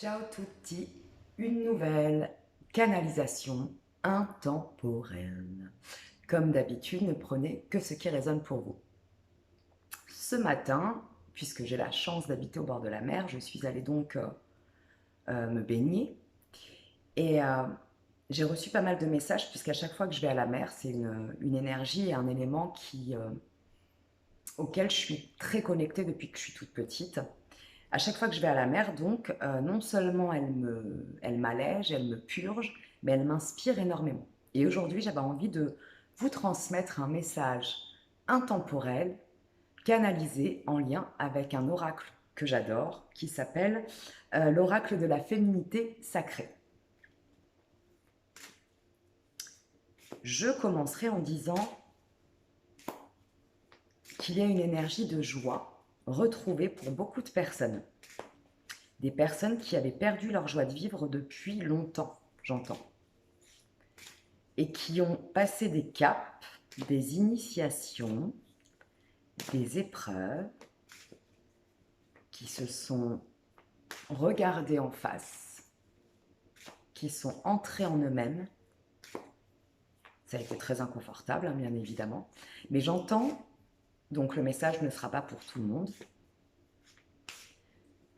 Ciao tutti, une nouvelle canalisation intemporelle. Comme d'habitude, ne prenez que ce qui résonne pour vous. Ce matin, puisque j'ai la chance d'habiter au bord de la mer, je suis allée donc me baigner et j'ai reçu pas mal de messages puisqu'à chaque fois que je vais à la mer, c'est une énergie et un élément auquel je suis très connectée depuis que je suis toute petite. À chaque fois que je vais à la mer, donc, non seulement elle m'allège, elle me purge, mais elle m'inspire énormément. Et aujourd'hui, j'avais envie de vous transmettre un message intemporel, canalisé en lien avec un oracle que j'adore, qui s'appelle l'oracle de la féminité sacrée. Je commencerai en disant qu'il y a une énergie de joie retrouvée pour beaucoup de personnes. Des personnes qui avaient perdu leur joie de vivre depuis longtemps, j'entends. Et qui ont passé des caps, des initiations, des épreuves, qui se sont regardés en face, qui sont entrés en eux-mêmes. Ça a été très inconfortable, hein, bien évidemment. Mais j'entends, donc le message ne sera pas pour tout le monde,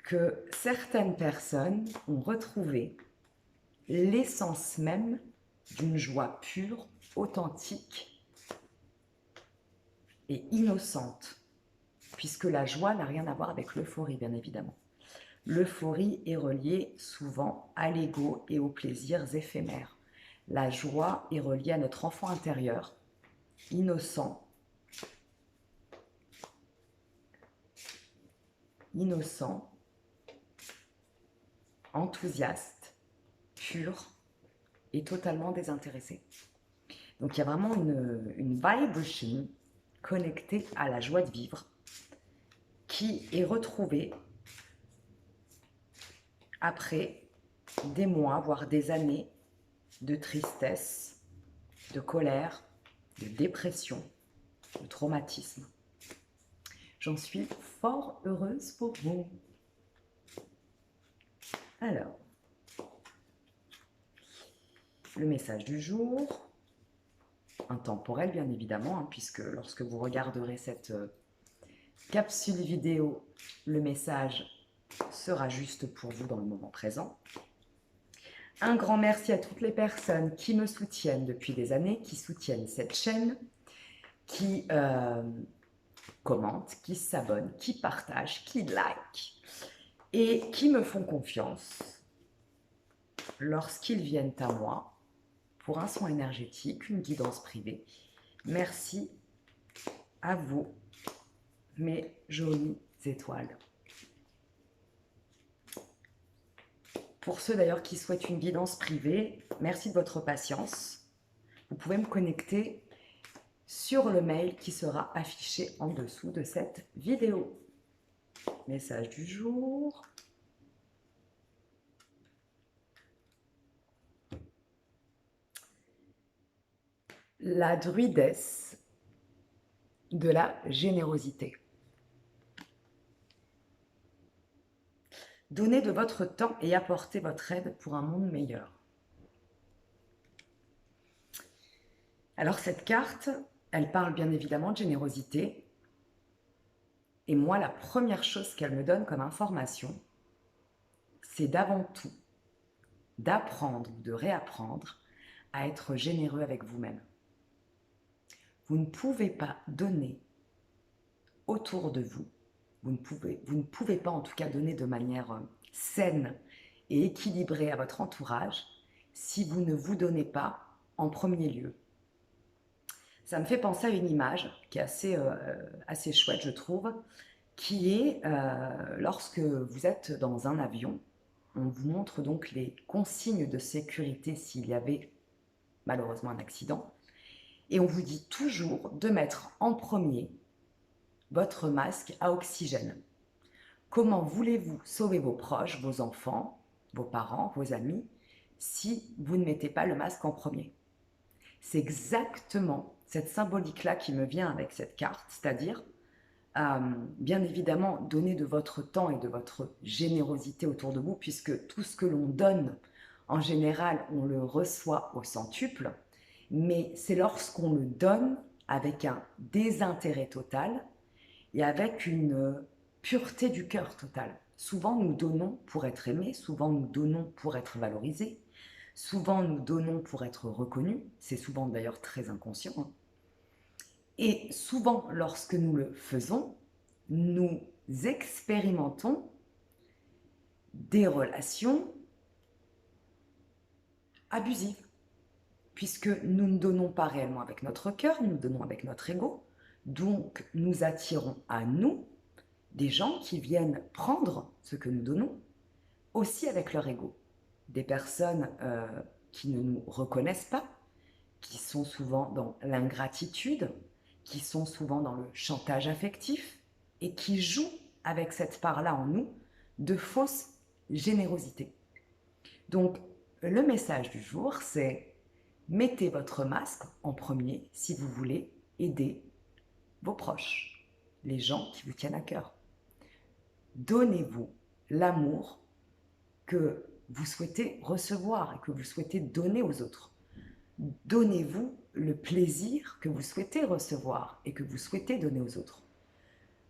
que certaines personnes ont retrouvé l'essence même d'une joie pure, authentique et innocente, puisque la joie n'a rien à voir avec l'euphorie, bien évidemment. L'euphorie est reliée souvent à l'ego et aux plaisirs éphémères. La joie est reliée à notre enfant intérieur, innocent, enthousiaste, pur et totalement désintéressé. Donc il y a vraiment une vibration connectée à la joie de vivre qui est retrouvée après des mois, voire des années de tristesse, de colère, de dépression, de traumatisme. J'en suis fort heureuse pour vous. Alors, le message du jour, intemporel bien évidemment, hein, puisque lorsque vous regarderez cette capsule vidéo, le message sera juste pour vous dans le moment présent. Un grand merci à toutes les personnes qui me soutiennent depuis des années, qui soutiennent cette chaîne, qui commentent, qui s'abonnent, qui partagent, qui like et qui me font confiance lorsqu'ils viennent à moi pour un soin énergétique, une guidance privée. Merci à vous, mes jolies étoiles. Pour ceux d'ailleurs qui souhaitent une guidance privée, merci de votre patience. Vous pouvez me connecter sur le mail qui sera affiché en dessous de cette vidéo. Message du jour. La druidesse de la générosité. Donnez de votre temps et apportez votre aide pour un monde meilleur. Alors cette carte, elle parle bien évidemment de générosité. Et moi, la première chose qu'elle me donne comme information, c'est d'avant tout d'apprendre ou de réapprendre à être généreux avec vous-même. Vous ne pouvez pas donner autour de vous, vous ne pouvez pas en tout cas donner de manière saine et équilibrée à votre entourage si vous ne vous donnez pas en premier lieu. Ça me fait penser à une image qui est assez chouette, je trouve, qui est lorsque vous êtes dans un avion, on vous montre donc les consignes de sécurité s'il y avait malheureusement un accident, et on vous dit toujours de mettre en premier votre masque à oxygène. Comment voulez-vous sauver vos proches, vos enfants, vos parents, vos amis, si vous ne mettez pas le masque en premier? C'est exactement cette symbolique-là qui me vient avec cette carte, c'est-à-dire bien évidemment, donner de votre temps et de votre générosité autour de vous, puisque tout ce que l'on donne, en général, on le reçoit au centuple, mais c'est lorsqu'on le donne avec un désintérêt total et avec une pureté du cœur totale. Souvent, nous donnons pour être aimés, souvent nous donnons pour être valorisés, souvent nous donnons pour être reconnus, c'est souvent d'ailleurs très inconscient, hein. Et souvent, lorsque nous le faisons, nous expérimentons des relations abusives, puisque nous ne donnons pas réellement avec notre cœur, nous donnons avec notre ego. Donc, nous attirons à nous des gens qui viennent prendre ce que nous donnons, aussi avec leur ego. Des personnes qui ne nous reconnaissent pas, qui sont souvent dans l'ingratitude, qui sont souvent dans le chantage affectif et qui jouent avec cette part-là en nous de fausse générosité. Donc, le message du jour, c'est mettez votre masque en premier si vous voulez aider vos proches, les gens qui vous tiennent à cœur. Donnez-vous l'amour que vous souhaitez recevoir et que vous souhaitez donner aux autres. Donnez-vous le plaisir que vous souhaitez recevoir et que vous souhaitez donner aux autres.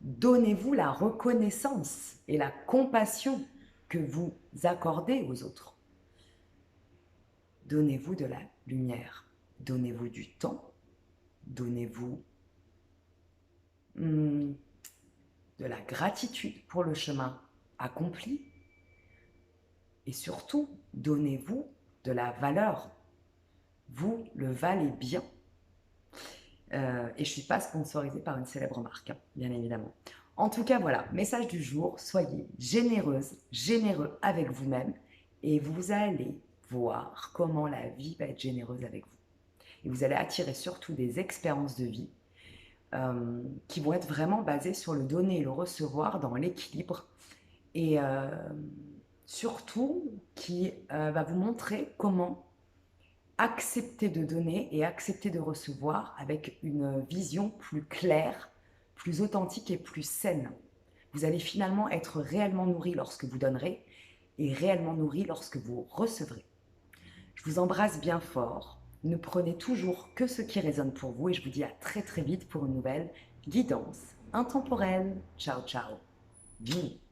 Donnez-vous la reconnaissance et la compassion que vous accordez aux autres. Donnez-vous de la lumière. Donnez-vous du temps. Donnez-vous de la gratitude pour le chemin accompli. Et surtout, donnez-vous de la valeur. Vous le valez bien. Et je ne suis pas sponsorisée par une célèbre marque, hein, bien évidemment. En tout cas, voilà, message du jour, soyez généreuse, généreux avec vous-même et vous allez voir comment la vie va être généreuse avec vous. Et vous allez attirer surtout des expériences de vie qui vont être vraiment basées sur le donner et le recevoir dans l'équilibre et surtout qui va vous montrer comment accepter de donner et accepter de recevoir avec une vision plus claire, plus authentique et plus saine. Vous allez finalement être réellement nourri lorsque vous donnerez et réellement nourri lorsque vous recevrez. Je vous embrasse bien fort. Ne prenez toujours que ce qui résonne pour vous et je vous dis à très très vite pour une nouvelle guidance intemporelle. Ciao ciao. Bisous.